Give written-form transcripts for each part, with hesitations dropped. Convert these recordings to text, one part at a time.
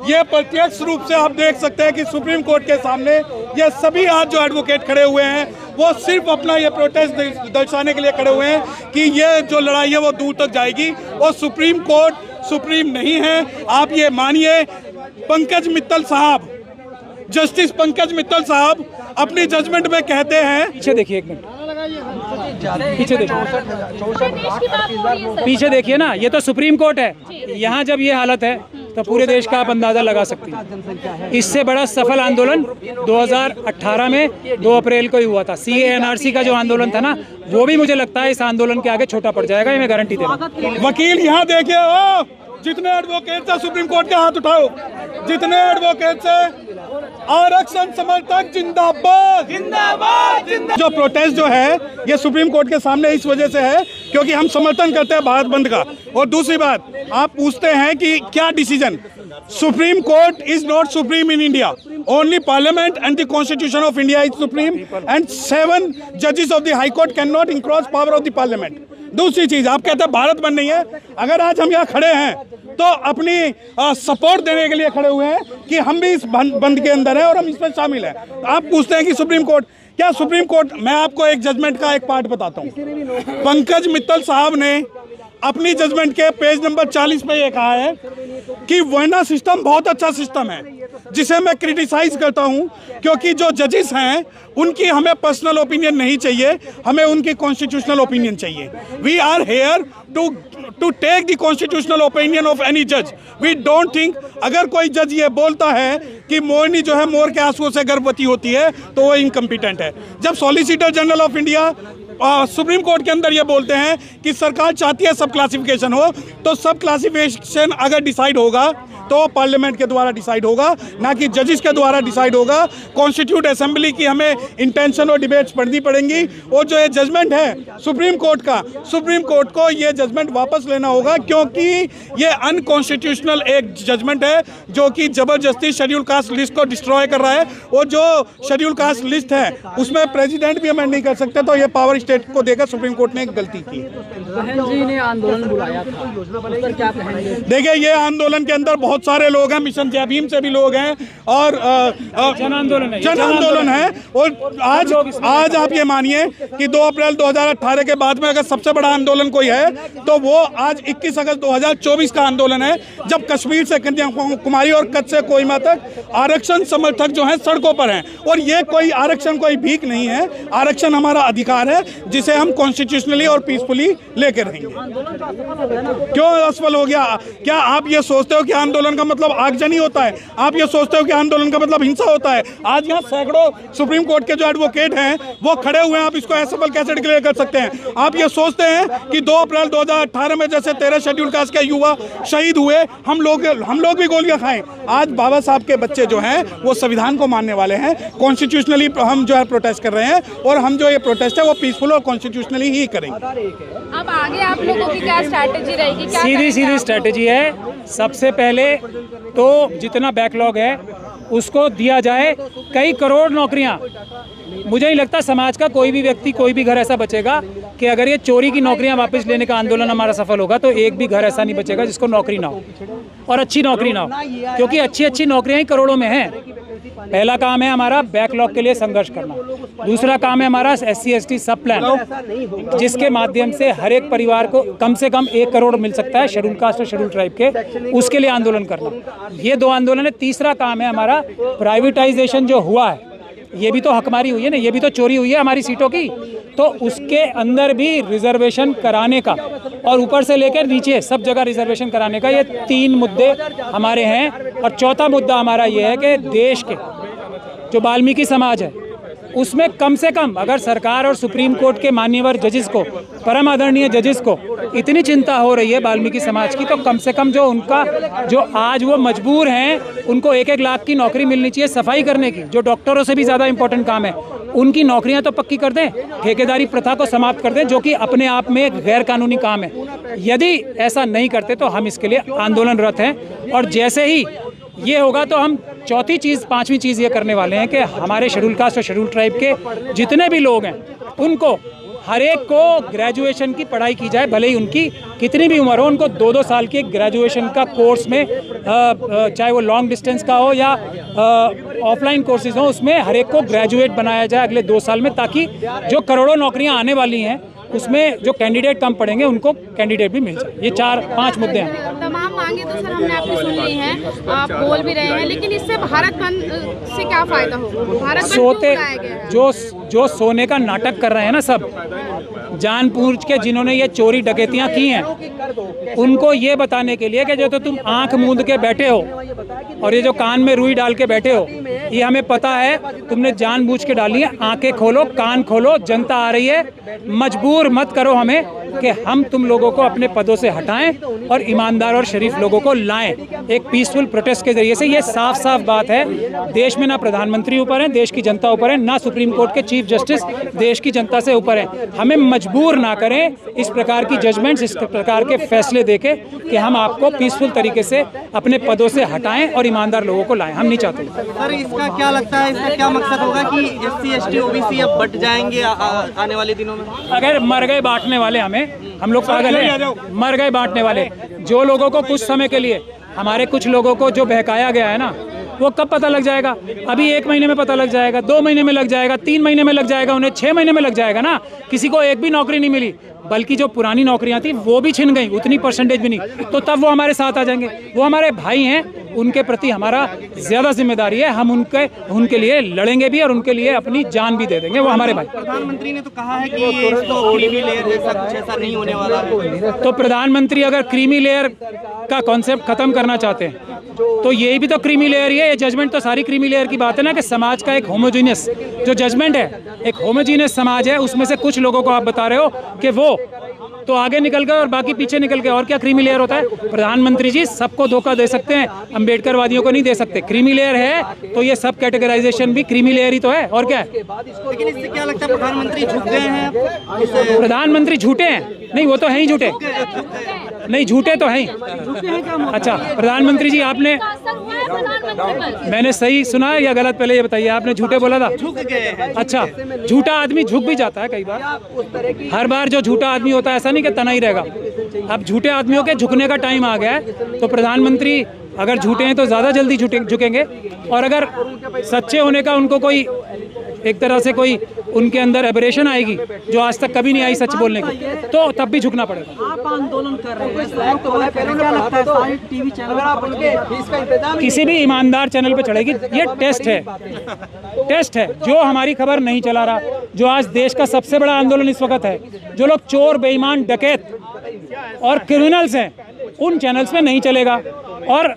ये प्रत्यक्ष रूप से आप देख सकते हैं कि सुप्रीम कोर्ट के सामने ये सभी आज जो एडवोकेट खड़े हुए हैं वो सिर्फ अपना ये प्रोटेस्ट दर्शाने के लिए खड़े हुए हैं कि ये जो लड़ाई है वो दूर तक जाएगी और सुप्रीम कोर्ट सुप्रीम नहीं है। आप ये मानिए, पंकज मित्तल साहब, जस्टिस पंकज मित्तल साहब अपनी जजमेंट में कहते हैं, पीछे देखिए एक मिनट, पीछे देखिए, पीछे देखिए ना, ये तो सुप्रीम कोर्ट है। यहाँ जब ये हालत है तो पूरे देश का आप अंदाजा लगा सकते हैं। इससे बड़ा सफल आंदोलन 2018 में 2 अप्रैल को ही हुआ था। CA/NRC का जो आंदोलन था ना, वो भी मुझे लगता है इस आंदोलन के आगे छोटा पड़ जाएगा, ये मैं गारंटी दे रहा हूं। वकील यहाँ देखिए, ओ जितने एडवोकेट से सुप्रीम कोर्ट के हाथ उठाओ, जितने एडवोकेट से आरक्षण समर्थक जिंदाबाद जिंदाबाद जिंदाबाद। जो प्रोटेस्ट जो है ये सुप्रीम कोर्ट के सामने इस वजह से है क्योंकि हम समर्थन करते हैं भारत बंद का। और दूसरी बात, आप पूछते हैं कि क्या decision, supreme court is not supreme in India, only parliament and the constitution of India is supreme and 7 जजेस of the high court can not encroach power of the parliament. दूसरी चीज, आप कहते हैं भारत बंद नहीं है, अगर आज हम यहाँ खड़े हैं तो अपनी सपोर्ट देने के लिए खड़े हुए हैं कि हम भी इस बंद के अंदर हैं और हम इसमें शामिल हैं। तो आप पूछते हैं कि सुप्रीम कोर्ट, क्या सुप्रीम कोर्ट, मैं आपको एक जजमेंट का एक पार्ट बताता हूँ। पंकज मित्तल साहब ने अपनी जजमेंट के पेज नंबर 40 पे ये कहा है कि वर्ना सिस्टम बहुत अच्छा सिस्टम है, जिसे मैं क्रिटिसाइज करता हूं क्योंकि जो जजेस हैं उनकी हमें पर्सनल ओपिनियन नहीं चाहिए, हमें उनकी कॉन्स्टिट्यूशनल ओपिनियन चाहिए। We are here to take the constitutional opinion of any जज। वी डोंट थिंक, अगर कोई जज ये बोलता है कि मोरनी जो है मोर के आंसुओं से गर्भवती होती है तो वो इनकम्पिटेंट है। जब solicitor general of India supreme court के अंदर ये बोलते हैं कि सरकार चाहती है सब क्लासिफिकेशन हो, तो सब क्लासिफिकेशन अगर डिसाइड होगा तो पार्लियामेंट के द्वारा डिसाइड होगा, ना कि जजेस के द्वारा डिसाइड होगा। कॉन्स्टिट्यूट असेंबली की हमें इंटेंशन और डिबेट्स पढ़नी पड़ेंगी। और जो ये जजमेंट है सुप्रीम कोर्ट का, सुप्रीम कोर्ट को ये जजमेंट वापस लेना होगा क्योंकि ये अनकॉन्स्टिट्यूशनल एक जजमेंट है जो कि जबरदस्ती शेड्यूल कास्ट लिस्ट को डिस्ट्रॉय कर रहा है। और जो शेड्यूल कास्ट लिस्ट है उसमें प्रेसिडेंट भी अमेंड नहीं कर सकते, तो ये पावर स्टेट को देकर सुप्रीम कोर्ट ने एक गलती की। बहन जी ने आंदोलन बुलाया था, उस पर क्या कहेंगे? देखिए, ये आंदोलन के अंदर बहुत सारे लोग हैं, मिशन जय भीम से भी लोग हैं और जन आंदोलन है। और आज आप ये मानिए कि 2 अप्रैल 2018 के बाद में अगर सबसे बड़ा आंदोलन कोई है तो वो आज 21 अगस्त 2024 का आंदोलन है, जब कश्मीर से कन्याकुमारी और कच्छ से कोहिमा तक आरक्षण समर्थक जो हैं सड़कों पर हैं। और ये कोई आरक्षण कोई भीख नहीं है, आरक्षण हमारा अधिकार है जिसे हम कॉन्स्टिट्यूशनली और पीसफुली लेकर रहेंगे। क्यों असफल हो गया? क्या आप ये सोचते हो कि आंदोलन का मतलब आगजनी होता है? आप ये सोचते हो कि आंदोलन का मतलब हिंसा होता है? आज यहाँ सैकड़ों सुप्रीम कोर्ट के जो एडवोकेट हैं वो खड़े हुए हैं, आप इसको असफल कैसे डिक्लेयर कर सकते हैं? आप ये सोचते हैं कि 2 अप्रैल 2018 में जैसे 13 शेड्यूल कास्ट के युवा शहीद हुए, हम लोग भी गोलियां खाएं? आज बाबा साहब के बच्चे जो हैं वो संविधान को मानने वाले हैं। कॉन्स्टिट्यूशनली हम जो है प्रोटेस्ट कर रहे हैं और हम जो ये प्रोटेस्ट है वो पीसफुल और कॉन्स्टिट्यूशनली ही करेंगे। अब आगे आप लोगों की क्या स्ट्रैटेजी रहेगी? सीधी स्ट्रैटेजी है। सबसे पहले तो जितना बैकलॉग है उसको दिया जाए। कई करोड़ नौकरियां, मुझे नहीं लगता समाज का कोई भी व्यक्ति, कोई भी घर ऐसा बचेगा कि अगर ये चोरी की नौकरियां वापस लेने का आंदोलन हमारा सफल होगा तो एक भी घर ऐसा नहीं बचेगा जिसको नौकरी ना हो और अच्छी नौकरी ना हो, क्योंकि अच्छी नौकरियां ही करोड़ों में हैं। पहला काम है हमारा बैकलॉग के लिए संघर्ष करना। दूसरा काम है हमारा SC ST सब प्लान, जिसके माध्यम से हर एक परिवार को कम से कम 1 करोड़ मिल सकता है शेड्यूल कास्ट और शेड्यूल ट्राइब के, उसके लिए आंदोलन करना। ये 2 आंदोलन है। तीसरा काम है हमारा प्राइवेटाइजेशन जो हुआ है, ये भी तो हकमारी हुई है ना, ये भी तो चोरी हुई है हमारी सीटों की, तो उसके अंदर भी रिजर्वेशन कराने का और ऊपर से लेकर नीचे सब जगह रिजर्वेशन कराने का, ये 3 मुद्दे हमारे हैं। और चौथा मुद्दा हमारा ये है कि देश के जो वाल्मीकि समाज है उसमें कम से कम अगर सरकार और सुप्रीम कोर्ट के मान्यवर जजेस को, परम आदरणीय जजेस को इतनी चिंता हो रही है वाल्मीकि समाज की, तो कम से कम जो उनका जो आज वो मजबूर हैं उनको 1-1 लाख की नौकरी मिलनी चाहिए सफाई करने की, जो डॉक्टरों से भी ज़्यादा इंपॉर्टेंट काम है, उनकी नौकरियां तो पक्की कर दें। ठेकेदारी प्रथा को समाप्त कर दें जो कि अपने आप में एक गैर कानूनी काम है। यदि ऐसा नहीं करते तो हम इसके लिए आंदोलनरत हैं। और जैसे ही ये होगा तो हम चौथी चीज़, 5वीं चीज़ ये करने वाले हैं कि हमारे शेड्यूल कास्ट और शेड्यूल ट्राइब के जितने भी लोग हैं उनको हर एक को ग्रेजुएशन की पढ़ाई की जाए, भले ही उनकी कितनी भी उम्र हो, उनको 2-2 साल के ग्रेजुएशन का कोर्स में चाहे वो लॉन्ग डिस्टेंस का हो या ऑफलाइन कोर्सेज हो, उसमें हर एक को ग्रेजुएट बनाया जाए अगले 2 साल में, ताकि जो करोड़ों नौकरियां आने वाली हैं उसमें जो कैंडिडेट कम पड़ेंगे उनको कैंडिडेट भी मिल जाए। ये 4-5 मुद्दे हैं। तमाम मांगे तो सर हमने आपकी सुन ली हैं, आप बोल भी रहे हैं, लेकिन इससे भारत बंद से क्या फायदा होगा? भारत बंद क्यों बुलाया गया है? जो सोने का नाटक कर रहे हैं ना सब, जानबूझ के जिन्होंने ये चोरी डकैतियां की हैं, उनको ये बताने के लिए कि जो तो तुम आंख मूंद के बैठे हो और ये जो कान में रुई डाल के बैठे हो, ये हमें पता है तुमने जानबूझ के डाली है। आंखें खोलो, कान खोलो, जनता आ रही है, मजबूर मत करो हमें कि हम तुम लोगों को अपने पदों से हटाएं और ईमानदार और शरीफ लोगों को लाएं एक पीसफुल प्रोटेस्ट के जरिए से। ये साफ साफ बात है, देश में ना प्रधानमंत्री ऊपर है, देश की जनता ऊपर है, ना सुप्रीम कोर्ट के चीफ जस्टिस देश की जनता से ऊपर है। हमें मजबूर ना करें इस प्रकार की जजमेंट्स, इस प्रकार के फैसले देके कि हम आपको पीसफुल तरीके से अपने पदों से हटाएं और ईमानदार लोगों को लाएं। हम नहीं चाहते। सर, इसका क्या लगता है, इसका क्या मकसद होगा कि SC ST OBC अब बट जाएंगे आने वाले दिनों में? अगर मर गए बांटने वाले हम लोग पागल हैं, मर गए बांटने वाले। जो लोगों को कुछ समय के लिए, हमारे कुछ लोगों को जो बहकाया गया है ना, वो कब पता लग जाएगा? अभी 1 महीने में पता लग जाएगा, 2 महीने में लग जाएगा, 3 महीने में लग जाएगा, उन्हें 6 महीने में लग जाएगा ना। किसी को एक भी नौकरी नहीं मिली, बल्कि जो पुरानी नौकरियां थी वो भी छिन गई, उतनी परसेंटेज भी नहीं, तो तब वो हमारे साथ आ जाएंगे। वो हमारे भाई हैं, उनके प्रति हमारा ज्यादा जिम्मेदारी है। हम उनके लिए लड़ेंगे भी और उनके लिए अपनी जान भी दे देंगे। वो हमारे भाई। प्रधानमंत्री ने तो कहा है कि ये तो क्रीमी लेयर जैसा कुछ ऐसा नहीं होने वाला है। तो प्रधानमंत्री अगर क्रीमी लेयर का कॉन्सेप्ट खत्म करना चाहते हैं तो यही भी तो क्रीमी लेयर ही है। ये जजमेंट तो सारी क्रीमी लेयर की बात है ना, कि समाज का एक होमोजीनियस जो जजमेंट है, एक होमोजीनियस समाज है, उसमें से कुछ लोगों को आप बता रहे हो कि वो तो आगे निकल गए और बाकी पीछे निकल गए। और क्या क्रीमी लेयर होता है? प्रधानमंत्री जी सबको धोखा दे सकते हैं, अम्बेडकरवादियों को नहीं दे सकते। क्रीमी लेयर है तो ये सब कैटेगराइजेशन भी क्रीमी लेयर ही तो है। और क्या है? लेकिन इससे क्या लगता है, प्रधानमंत्री झुक गए हैं? प्रधानमंत्री झूठे हैं? नहीं, वो तो है ही झूठे। नहीं, झूठे तो हैं। अच्छा, प्रधानमंत्री जी आपने, मैंने सही सुना है या गलत? पहले ये बताइए, आपने झूठे बोला था? झुक गए। अच्छा, झूठा आदमी झुक भी जाता है कई बार। हर बार जो झूठा आदमी होता है ऐसा नहीं कि तना ही रहेगा। अब झूठे आदमियों के झुकने का टाइम आ गया है। तो प्रधानमंत्री अगर झूठे हैं तो ज़्यादा जल्दी झुकेंगे, और अगर सच्चे होने का उनको कोई एक तरह से कोई उनके अंदर एबरेशन आएगी जो आज तक कभी नहीं आई सच बोलने की, तो तब भी झुकना पड़ेगा। आप आंदोलन कर रहे हैं, क्या लगता है सारे टीवी चैनल किसी भी ईमानदार चैनल पे चढ़ेगी? ये टेस्ट है, टेस्ट है। जो हमारी खबर नहीं चला रहा, जो आज देश का सबसे बड़ा आंदोलन इस वक्त है, जो लोग चोर, बेईमान, डकैत और क्रिमिनल्स हैं, उन चैनल्स में नहीं चलेगा। और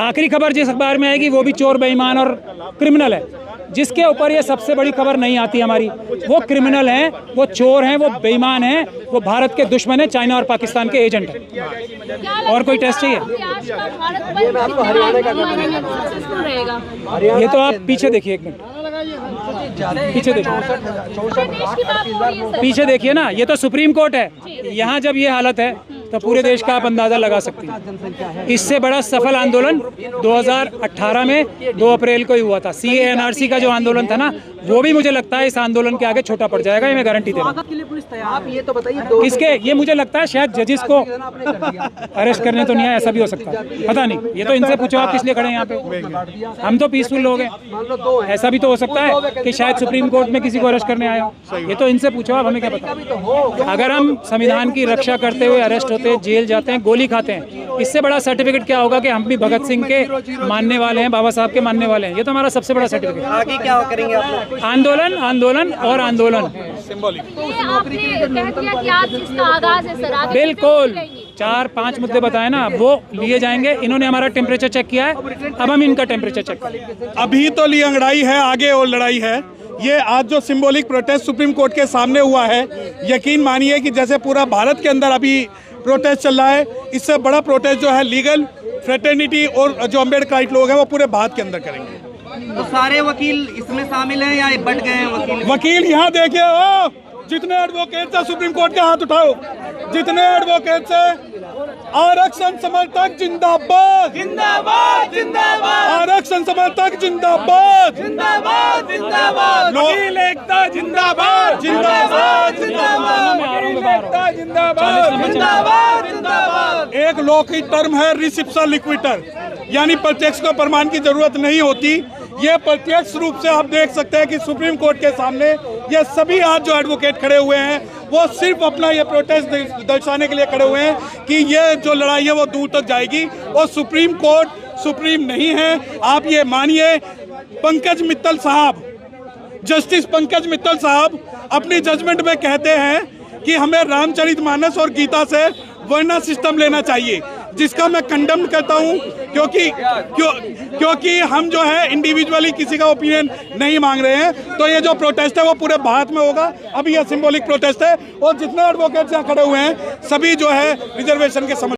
आखिरी खबर जिस अखबार में आएगी वो भी चोर, बेईमान और क्रिमिनल है। जिसके ऊपर ये सबसे बड़ी खबर नहीं आती हमारी, वो क्रिमिनल हैं, वो चोर हैं, वो बेईमान हैं, वो भारत के दुश्मन हैं, चाइना और पाकिस्तान के एजेंट हैं। और कोई टेस्ट चाहिए? ये तो आप पीछे देखिए, 1 मिनट पीछे देखिए, पीछे देखिए ना, ये तो सुप्रीम कोर्ट है। यहाँ जब ये हालत है तो पूरे देश का आप अंदाजा लगा सकते हैं। इससे बड़ा सफल आंदोलन 2018 में 2 अप्रैल को ही हुआ था। CAA NRC का जो आंदोलन था ना, वो भी मुझे लगता है इस आंदोलन के आगे छोटा पड़ जाएगा, ये मैं गारंटी दे रहा हूँ। आप ये तो बताइए, किसके? ये मुझे लगता है शायद जजेस को अरेस्ट करने तो नहीं है, ऐसा भी हो सकता है, पता नहीं। ये तो इनसे पूछो आप किस लिए खड़े हैं यहाँ पे। हम तो पीसफुल लोग हैं, ऐसा भी तो हो सकता है कि शायद सुप्रीम कोर्ट में किसी को अरेस्ट करने आए हो। ये तो इनसे पूछो आप, हमें क्या पता। अगर हम संविधान की रक्षा करते हुए अरेस्ट होते हैं, जेल जाते हैं, गोली खाते हैं, इससे बड़ा सर्टिफिकेट क्या होगा कि हम भी भगत सिंह के मानने वाले हैं, बाबा साहब के मानने वाले हैं। ये तो हमारा सबसे बड़ा सर्टिफिकेट। आगे क्या करेंगे आप? आंदोलन, आंदोलन और आंदोलन। बिल्कुल 4-5 मुद्दे बताए ना, वो लिए जाएंगे। इन्होंने हमारा टेम्परेचर चेक किया है, अब हम इनका टेम्परेचर चेक करेंगे। अभी तो ली अंगड़ाई है, आगे और लड़ाई है। ये आज जो सिंबॉलिक प्रोटेस्ट सुप्रीम कोर्ट के सामने हुआ है, यकीन मानिए कि जैसे पूरा भारत के अंदर अभी प्रोटेस्ट चल रहा है, इससे बड़ा प्रोटेस्ट जो है लीगल फ्रेटर्निटी और जो अम्बेडकराइट लोग हैं वो पूरे भारत के अंदर करेंगे। तो सारे वकील इसमें शामिल हैं या बट गए हैं वकील? वकील यहाँ देखिए, ओ जितने एडवोकेट से सुप्रीम कोर्ट के हाथ उठाओ, जितने एडवोकेट से आरक्षण समर्थक जिंदाबाद, जिंदाबाद, जिंदाबाद। आरक्षण आरक्षण समर्थक जिंदाबाद, जिंदाबाद जिंदाबाद, वकील एकता जिंदाबाद, जिंदाबाद जिंदाबाद, जिंदाबाद जिंदाबाद। एक लॉ की टर्म है रिसिप्शा लिक्विटर, यानी प्रत्यक्ष को प्रमाण की जरूरत नहीं होती। ये प्रत्यक्ष रूप से आप देख सकते हैं कि सुप्रीम कोर्ट के सामने ये सभी आज जो एडवोकेट खड़े हुए हैं वो सिर्फ अपना ये प्रोटेस्ट दर्शाने के लिए खड़े हुए हैं कि ये जो लड़ाई है वो दूर तक जाएगी और सुप्रीम कोर्ट सुप्रीम नहीं है। आप ये मानिए, पंकज मित्तल साहब, जस्टिस पंकज मित्तल साहब अपनी जजमेंट में कहते हैं कि हमें रामचरितमानस और गीता से वर्ना सिस्टम लेना चाहिए, जिसका मैं कंडेम करता हूं, क्योंकि हम जो है इंडिविजुअली किसी का ओपिनियन नहीं मांग रहे हैं। तो ये जो प्रोटेस्ट है वो पूरे भारत में होगा। अभी यह सिंबॉलिक प्रोटेस्ट है और जितने एडवोकेट्स यहाँ खड़े हुए हैं सभी जो है रिजर्वेशन के समर्थन